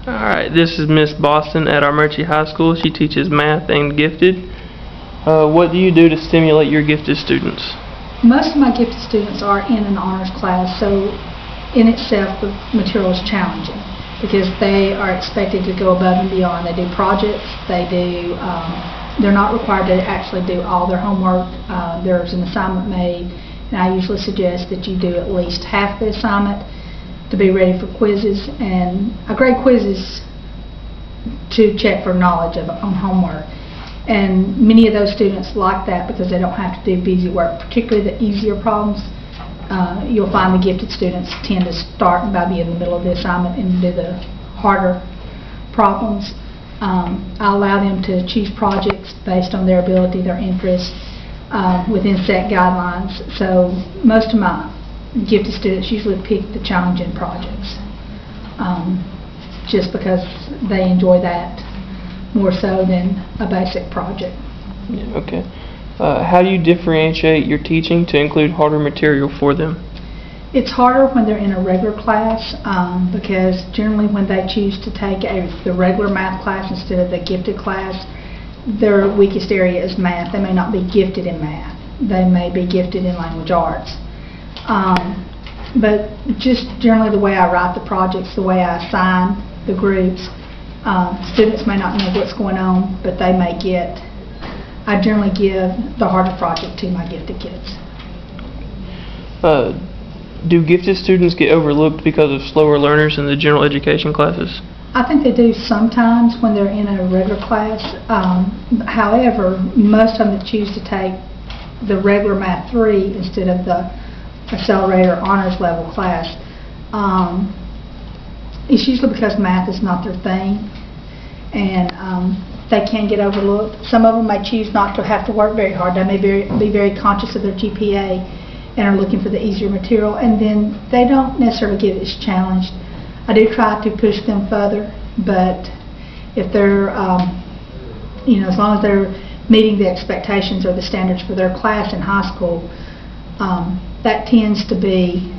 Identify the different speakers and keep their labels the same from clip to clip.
Speaker 1: Alright, this is Miss Boston at Armuchee High School. She teaches math and gifted. What do you do to stimulate your gifted students?
Speaker 2: Most of my gifted students are in an honors class, so in itself the material is challenging because they are expected to go above and beyond. They do projects, they're not required to actually do all their homework. There's an assignment made, and I usually suggest that you do at least half the assignment to be ready for quizzes, and a grade quiz is to check for knowledge on homework. And many of those students like that because they don't have to do busy work, particularly the easier problems. You'll find the gifted students tend to start by being in the middle of the assignment and do the harder problems. I allow them to choose projects based on their ability, their interests, within set guidelines. So most of my gifted students usually pick the challenging projects just because they enjoy that more so than a basic project.
Speaker 1: Yeah, okay. How do you differentiate your teaching to include harder material for them?
Speaker 2: It's harder when they're in a regular class because generally when they choose to take the regular math class instead of the gifted class, their weakest area is math. They may not be gifted in math. They may be gifted in language arts. But just generally the way I write the projects, the way I assign the groups, students may not know what's going on, but they may get, I generally give the harder project to my gifted kids.
Speaker 1: Do gifted students get overlooked because of slower learners in the general education classes?
Speaker 2: I think they do sometimes when they're in a regular class. However, most of them that choose to take the regular Math 3 instead of the accelerator honors level class, it's usually because math is not their thing, and they can get overlooked. Some of them may choose not to have to work very hard. They may be very conscious of their GPA and are looking for the easier material, and then they don't necessarily get as challenged. I do try to push them further, but if they're, as long as they're meeting the expectations or the standards for their class in high school, that tends to be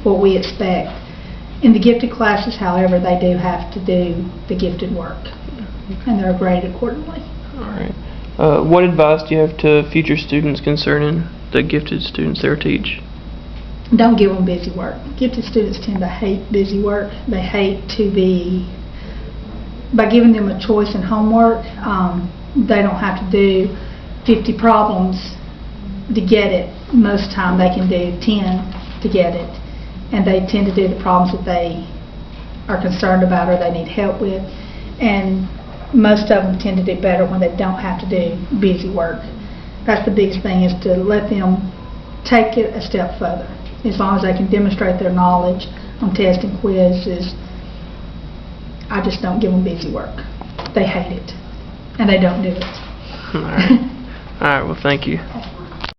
Speaker 2: what we expect. In the gifted classes, however, they do have to do the gifted work, and they're graded accordingly.
Speaker 1: All right. What advice do you have to future students concerning the gifted students they teach?
Speaker 2: Don't give them busy work. Gifted students tend to hate busy work. They hate to be, by giving them a choice in homework, they don't have to do 50 problems to get it. Most time they can do 10 to get it, and they tend to do the problems that they are concerned about or they need help with, and most of them tend to do better when they don't have to do busy work. That's the biggest thing, is to let them take it a step further. As long as they can demonstrate their knowledge on tests and quizzes, I just don't give them busy work. They hate it, and they don't do it.
Speaker 1: All right. All right, well, thank you.